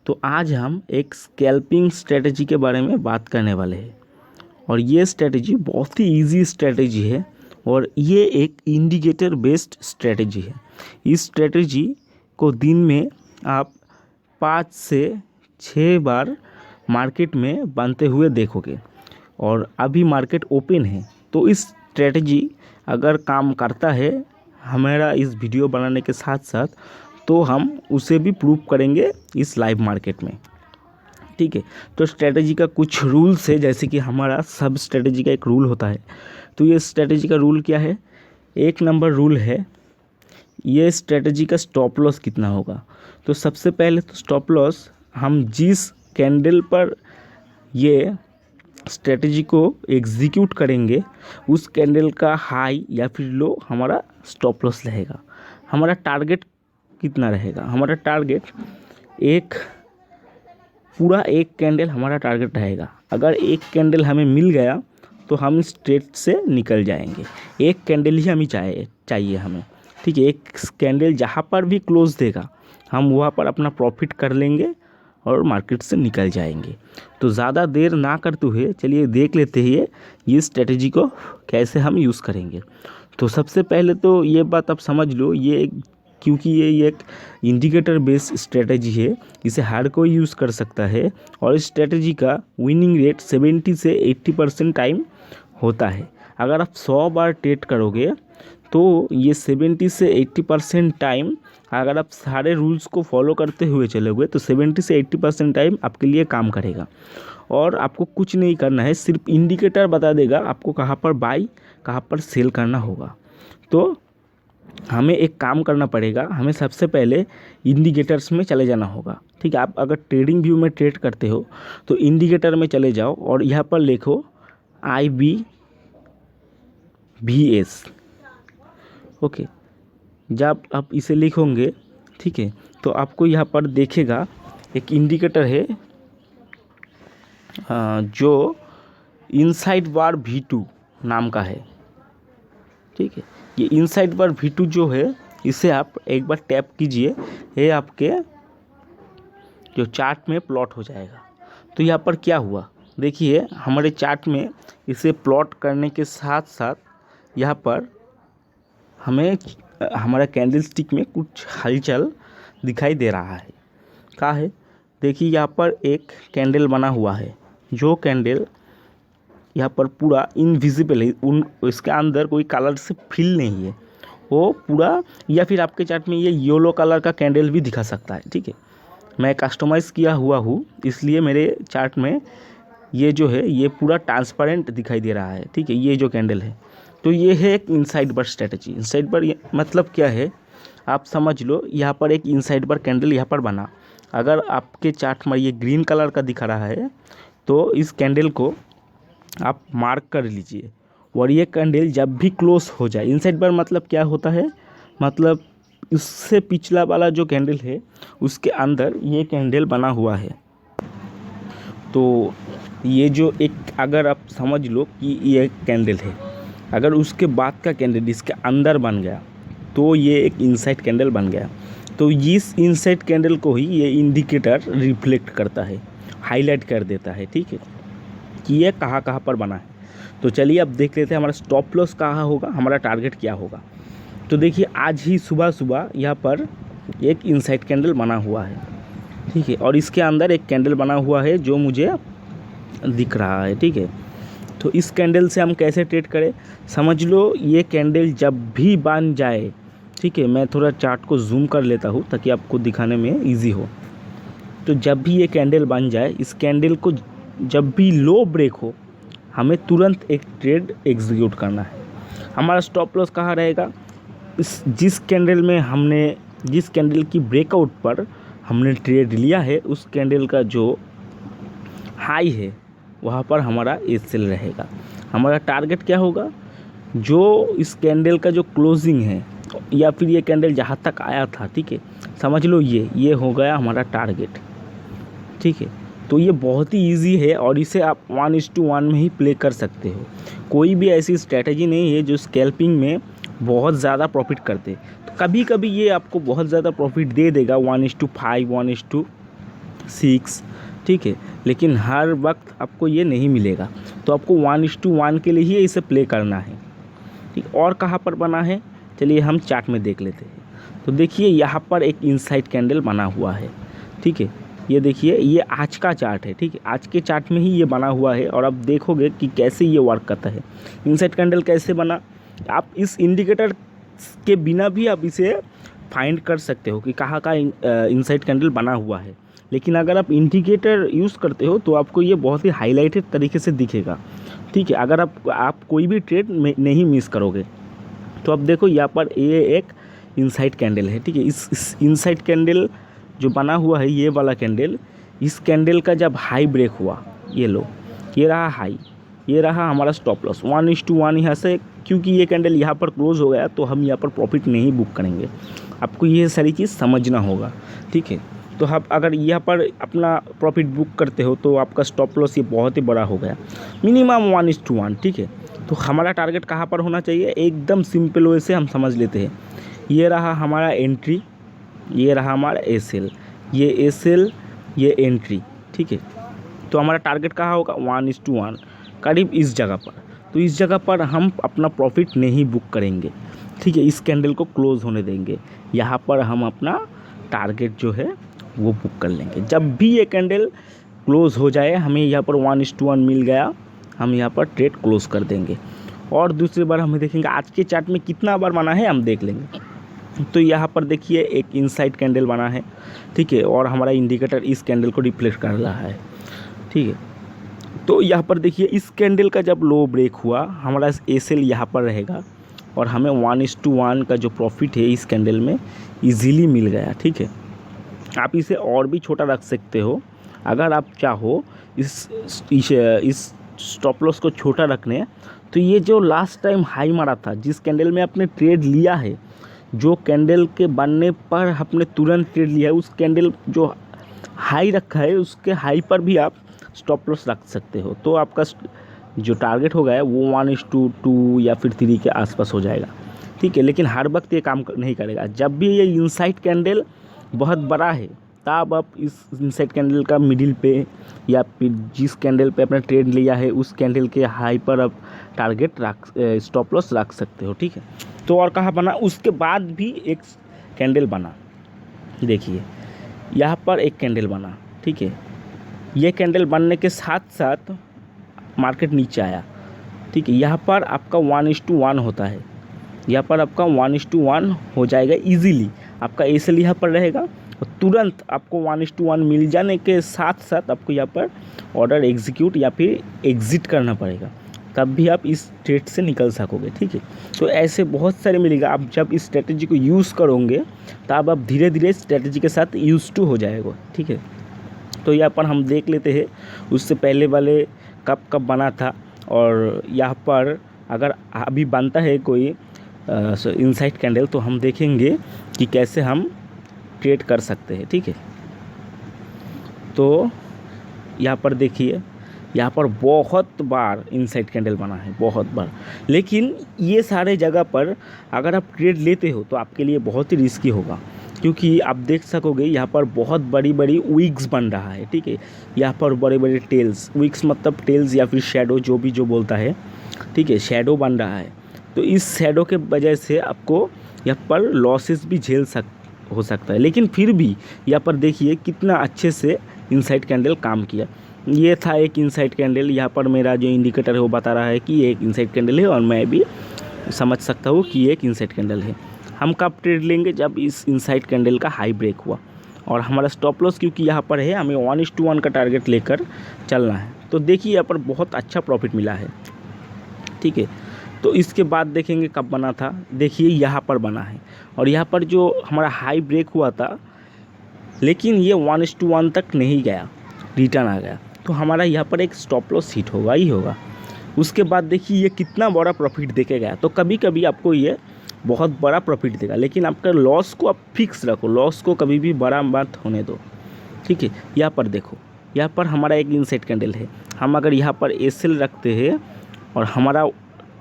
तो आज हम एक स्कैल्पिंग स्ट्रेटजी के बारे में बात करने वाले हैं और ये स्ट्रेटजी बहुत ही इजी स्ट्रेटजी है और ये एक इंडिकेटर बेस्ड स्ट्रेटजी है। इस स्ट्रेटजी को दिन में आप 5 से 6 बार मार्केट में बनते हुए देखोगे और अभी मार्केट ओपन है। तो इस स्ट्रेटजी अगर काम करता है हमारा इस वीडियो बनाने के साथ साथ, तो हम उसे भी प्रूव करेंगे इस लाइव मार्केट में। ठीक है, तो स्ट्रेटजी का कुछ रूल्स है, जैसे कि हमारा सब स्ट्रेटजी का एक रूल होता है। तो ये स्ट्रेटजी का रूल क्या है? 1 नंबर रूल है, ये स्ट्रेटजी का स्टॉप लॉस कितना होगा। तो सबसे पहले तो स्टॉप लॉस हम जिस कैंडल पर ये स्ट्रेटजी को एग्जीक्यूट करेंगे उस कैंडल का हाई या फिर लो हमारा स्टॉप लॉस रहेगा। हमारा टारगेट कितना रहेगा? हमारा टारगेट पूरा एक कैंडल हमारा टारगेट रहेगा। अगर एक कैंडल हमें मिल गया तो हम इस ट्रेड से निकल जाएंगे। एक कैंडल ही हमें चाहिए हमें। ठीक है, एक कैंडल जहाँ पर भी क्लोज देगा हम वहाँ पर अपना प्रॉफिट कर लेंगे और मार्केट से निकल जाएंगे। तो ज़्यादा देर ना करते हुए चलिए देख लेते हैं ये स्ट्रेटजी को कैसे हम यूज़ करेंगे। तो सबसे पहले तो ये बात आप समझ लो, क्योंकि ये एक इंडिकेटर बेस्ड स्ट्रेटजी है, इसे हर कोई यूज़ कर सकता है और इस स्ट्रेटजी का विनिंग रेट 70 से 80% टाइम होता है। अगर आप 100 बार ट्रेड करोगे तो ये 70 से 80% टाइम, अगर आप सारे रूल्स को फॉलो करते हुए चलोगे तो 70 से 80% टाइम आपके लिए काम करेगा। और आपको कुछ नहीं करना है, सिर्फ इंडिकेटर बता देगा आपको कहाँ पर बाई कहाँ पर सेल करना होगा। तो हमें एक काम करना पड़ेगा, हमें सबसे पहले इंडिकेटर्स में चले जाना होगा। ठीक है, आप अगर ट्रेडिंग व्यू में ट्रेड करते हो तो इंडिकेटर में चले जाओ और यहाँ पर लिखो IBVS। ओके, जब आप इसे लिखोगे, ठीक है, तो आपको यहाँ पर देखेगा एक इंडिकेटर है जो इनसाइड बार V2 नाम का है। ठीक है, ये इनसाइड बार V2 जो है इसे आप एक बार टैप कीजिए, ये आपके जो चार्ट में प्लॉट हो जाएगा। तो यहाँ पर क्या हुआ देखिए, हमारे चार्ट में इसे प्लॉट करने के साथ साथ यहाँ पर हमें हमारा कैंडल स्टिक में कुछ हलचल दिखाई दे रहा है। क्या है? देखिए यहाँ पर एक कैंडल बना हुआ है, जो कैंडल यहाँ पर पूरा इनविजिबल है, इसके अंदर कोई कलर से फिल नहीं है वो पूरा, या फिर आपके चार्ट में ये येलो कलर का कैंडल भी दिखा सकता है। ठीक है, मैं कस्टमाइज़ किया हुआ हूँ इसलिए मेरे चार्ट में ये जो है ये पूरा ट्रांसपेरेंट दिखाई दे रहा है। ठीक है, ये जो कैंडल है तो ये है एक इनसाइड बार स्ट्रेटजी। इनसाइड बार मतलब क्या है आप समझ लो, यहाँ पर एक इनसाइड बार कैंडल यहाँ पर बना। अगर आपके चार्ट में ये ग्रीन कलर का दिखा रहा है तो इस कैंडल को आप मार्क कर लीजिए और ये कैंडल जब भी क्लोज हो जाए, इनसाइड बार मतलब क्या होता है, मतलब उससे पिछला वाला जो कैंडल है उसके अंदर ये कैंडल बना हुआ है। तो ये जो एक, अगर आप समझ लो कि ये कैंडल है, अगर उसके बाद का कैंडल इसके अंदर बन गया तो ये एक इनसाइड कैंडल बन गया। तो इस इनसाइड कैंडल को ही ये इंडिकेटर रिफ्लेक्ट करता है, हाईलाइट कर देता है। ठीक है, कि ये कहाँ कहाँ पर बना है। तो चलिए अब देख लेते हैं हमारा स्टॉप लॉस कहाँ होगा, हमारा टारगेट क्या होगा। तो देखिए आज ही सुबह सुबह यहाँ पर एक इनसाइड कैंडल बना हुआ है। ठीक है, और इसके अंदर एक कैंडल बना हुआ है जो मुझे दिख रहा है। ठीक है, तो इस कैंडल से हम कैसे ट्रेड करें समझ लो। ये कैंडल जब भी बन जाए, ठीक है, मैं थोड़ा चार्ट को जूम कर लेता हूँ ताकि आपको दिखाने में ईजी हो। तो जब भी ये कैंडल बन जाए, इस कैंडल को जब भी लो ब्रेक हो हमें तुरंत एक ट्रेड एग्जीक्यूट करना है। हमारा स्टॉप लॉस कहाँ रहेगा? जिस कैंडल की ब्रेकआउट पर हमने ट्रेड लिया है उस कैंडल का जो हाई है वहाँ पर हमारा सेल रहेगा। हमारा टारगेट क्या होगा? जो इस कैंडल का जो क्लोजिंग है या फिर ये कैंडल जहाँ तक आया था, ठीक है, समझ लो ये हो गया हमारा टारगेट। ठीक है, तो ये बहुत ही इजी है और इसे आप 1:1 में ही प्ले कर सकते हो। कोई भी ऐसी स्ट्रैटेजी नहीं है जो स्कैल्पिंग में बहुत ज़्यादा प्रॉफिट करते। तो कभी कभी ये आपको बहुत ज़्यादा प्रॉफिट दे देगा 1:5, 6, ठीक है। लेकिन हर वक्त आपको ये नहीं मिलेगा, तो आपको 1:1 के लिए ही इसे प्ले करना है, ठीक। और कहाँ पर बना है, चलिए हम चार्ट में देख लेते हैं। तो देखिए यहाँ पर एक इनसाइड कैंडल बना हुआ है, ठीक है। ये देखिए, ये आज का चार्ट है, ठीक है। आज के चार्ट में ही ये बना हुआ है और आप देखोगे कि कैसे ये वर्क करता है। इनसाइड कैंडल कैसे बना, आप इस इंडिकेटर के बिना भी आप इसे फाइंड कर सकते हो कि कहाँ का इनसाइड कैंडल बना हुआ है। लेकिन अगर आप इंडिकेटर यूज़ करते हो तो आपको ये बहुत ही हाईलाइटेड तरीके से दिखेगा, ठीक है। अगर आप कोई भी ट्रेड नहीं मिस करोगे। तो अब देखो यहाँ पर ये एक इनसाइड कैंडल है, ठीक है। इस इनसाइड कैंडल जो बना हुआ है, ये वाला कैंडल, इस कैंडल का जब हाई ब्रेक हुआ, ये लो, ये रहा हाई, ये रहा हमारा स्टॉप लॉस 1:1 यहाँ से। क्योंकि ये कैंडल यहाँ पर क्लोज हो गया तो हम यहाँ पर प्रॉफिट नहीं बुक करेंगे। आपको ये सारी चीज़ समझना होगा, ठीक है। तो आप अगर यहाँ पर अपना प्रॉफिट बुक करते हो तो आपका स्टॉप लॉस ये बहुत ही बड़ा हो गया, मिनिमम 1:1, ठीक है। तो हमारा टारगेट कहाँ पर होना चाहिए, एकदम सिंपल वे से हम समझ लेते हैं। ये रहा हमारा एंट्री, ये रहा हमारा एसएल, ये एसएल, ये एंट्री, ठीक है। तो हमारा टारगेट कहाँ होगा, 1:1, करीब इस जगह पर। तो इस जगह पर हम अपना प्रॉफिट नहीं बुक करेंगे, ठीक है। इस कैंडल को क्लोज होने देंगे, यहाँ पर हम अपना टारगेट जो है वो बुक कर लेंगे। जब भी ये कैंडल क्लोज हो जाए, हमें यहाँ पर 1:1 मिल गया, हम यहाँ पर ट्रेड क्लोज कर देंगे। और दूसरी बार हमें देखेंगे आज के चार्ट में कितना बार बना है, हम देख लेंगे। तो यहाँ पर देखिए एक इनसाइड कैंडल बना है, ठीक है। और हमारा इंडिकेटर इस कैंडल को रिफ्लेक्ट कर रहा है, ठीक है। तो यहाँ पर देखिए इस कैंडल का जब लो ब्रेक हुआ, हमारा एसएल यहाँ पर रहेगा और हमें 1:1 का जो प्रॉफिट है इस कैंडल में इजीली मिल गया, ठीक है। आप इसे और भी छोटा रख सकते हो अगर आप चाहो इस स्टॉप लॉस को छोटा रखने। तो ये जो लास्ट टाइम हाई मारा था, जिस कैंडल में आपने ट्रेड लिया है, जो कैंडल के बनने पर आपने तुरंत ट्रेड लिया है, उस कैंडल जो हाई रखा है उसके हाई पर भी आप स्टॉप लॉस रख सकते हो। तो आपका जो टारगेट होगा वो 1:2 या फिर 3 के आसपास हो जाएगा, ठीक है। लेकिन हर वक्त ये काम नहीं करेगा। जब भी ये इनसाइड कैंडल बहुत बड़ा है, तब आप इस इनसाइड कैंडल का मिडिल पे या फिर जिस कैंडल पे आपने ट्रेड लिया है उस कैंडल के हाई पर आप टारगेट स्टॉप लॉस रख सकते हो, ठीक है। तो और कहाँ बना, उसके बाद भी एक कैंडल बना, देखिए यहाँ पर एक कैंडल बना, ठीक है। ये कैंडल बनने के साथ साथ मार्केट नीचे आया, ठीक है। यहाँ पर आपका 1:1 होता है, यहाँ पर आपका 1:1 हो जाएगा इजीली। आपका एसएल यहाँ पर रहेगा और तुरंत आपको 1:1 मिल जाने के साथ साथ आपको यहाँ पर ऑर्डर एग्जीक्यूट या फिर एग्ज़िट करना पड़ेगा, तब भी आप इस ट्रेड से निकल सकोगे, ठीक है। तो ऐसे बहुत सारे मिलेगा। आप जब इस स्ट्रेटजी को यूज़ करोगे तब आप धीरे धीरे स्ट्रेटजी के साथ यूज टू हो जाएगा, ठीक है। तो यहाँ पर हम देख लेते हैं उससे पहले वाले कब कब बना था, और यहाँ पर अगर अभी बनता है कोई इनसाइड कैंडल तो हम देखेंगे कि कैसे हम ट्रेड कर सकते हैं, ठीक है। तो यहाँ पर देखिए, यहाँ पर बहुत बार इनसाइड कैंडल बना है, बहुत बार। लेकिन ये सारे जगह पर अगर आप ट्रेड लेते हो तो आपके लिए बहुत ही रिस्की होगा, क्योंकि आप देख सकोगे यहाँ पर बहुत बड़ी बड़ी विग्स बन रहा है, ठीक है। यहाँ पर बड़े बड़े टेल्स, विग्स मतलब टेल्स या फिर शैडो, जो बोलता है, ठीक है, शैडो बन रहा है। तो इस शैडो के वजह से आपको यहाँ पर लॉसेस भी हो सकता है। लेकिन फिर भी यहाँ पर देखिए कितना अच्छे से इनसाइड कैंडल काम किया। ये था एक इनसाइड कैंडल, यहाँ पर मेरा जो इंडिकेटर है वो बता रहा है कि ये एक इनसाइड कैंडल है और मैं भी समझ सकता हूँ कि ये एक इनसाइड कैंडल है। हम कब ट्रेड लेंगे, जब इस इनसाइड कैंडल का हाई ब्रेक हुआ। और हमारा स्टॉप लॉस क्योंकि यहाँ पर है, हमें 1:1 का टारगेट लेकर चलना है। तो देखिए यहाँ पर बहुत अच्छा प्रॉफिट मिला है, ठीक है। तो इसके बाद देखेंगे कब बना था, देखिए यहाँ पर बना है और यहाँ पर जो हमारा हाई ब्रेक हुआ था, लेकिन ये 1:1 तक नहीं गया, रिटर्न आ गया। तो हमारा यहाँ पर एक स्टॉप लॉस हिट होगा ही होगा। उसके बाद देखिए ये कितना बड़ा प्रॉफिट देके गया। तो कभी कभी आपको ये बहुत बड़ा प्रॉफिट देगा, लेकिन आपका लॉस को आप फिक्स रखो, लॉस को कभी भी बड़ा मत होने दो, ठीक है। यहाँ पर देखो, यहाँ पर हमारा एक इनसाइड कैंडल है। हम अगर यहाँ पर एसएल रखते हैं और हमारा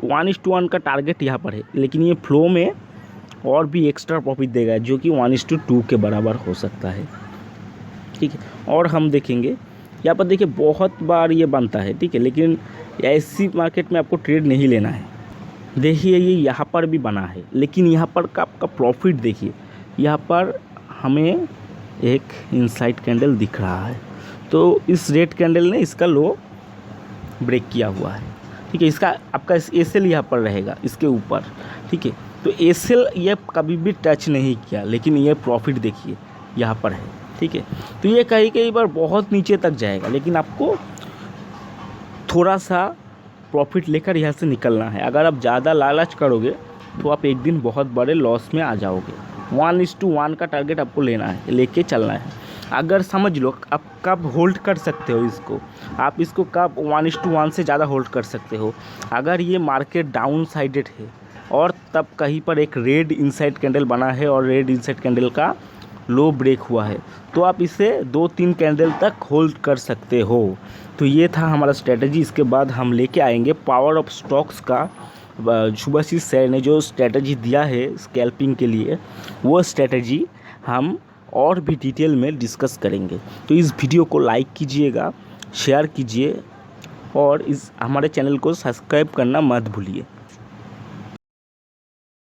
1:1 का टारगेट यहाँ पर है, लेकिन ये फ्लो में और भी एक्स्ट्रा प्रॉफिट देगा जो कि 1:2 के बराबर हो सकता है, ठीक है। और हम देखेंगे यहाँ पर, देखिए बहुत बार ये बनता है, ठीक है, लेकिन ऐसी मार्केट में आपको ट्रेड नहीं लेना है। देखिए ये यहाँ पर भी बना है, लेकिन यहाँ पर का आपका प्रॉफिट देखिए, यहाँ पर हमें एक इनसाइड कैंडल दिख रहा है, तो इस रेड कैंडल ने इसका लो ब्रेक किया हुआ है, ठीक है। इसका आपका एसएल यहाँ पर रहेगा इसके ऊपर, ठीक है। तो एसएल ये कभी भी टच नहीं किया, लेकिन ये प्रॉफिट देखिए यहाँ पर है, ठीक है। तो ये कई बार बहुत नीचे तक जाएगा, लेकिन आपको थोड़ा सा प्रॉफिट लेकर यहाँ से निकलना है। अगर आप ज़्यादा लालच करोगे तो आप एक दिन बहुत बड़े लॉस में आ जाओगे। 1:1 का टारगेट आपको लेना है, लेके चलना है। अगर समझ लो आप कब होल्ड कर सकते हो इसको, आप इसको कब 1:1 से ज़्यादा होल्ड कर सकते हो, अगर ये मार्केट डाउन साइडेड है और तब कहीं पर एक रेड इनसाइड कैंडल बना है और रेड इनसाइड कैंडल का लो ब्रेक हुआ है, तो आप इसे 2-3 कैंडल तक होल्ड कर सकते हो। तो ये था हमारा स्ट्रेटजी। इसके बाद हम लेके आएंगे पावर ऑफ स्टॉक्स का, शुभाशीष सर ने जो स्ट्रेटजी दिया है स्कैल्पिंग के लिए, वो स्ट्रेटजी हम और भी डिटेल में डिस्कस करेंगे। तो इस वीडियो को लाइक कीजिएगा, शेयर कीजिए और इस हमारे चैनल को सब्सक्राइब करना मत भूलिए।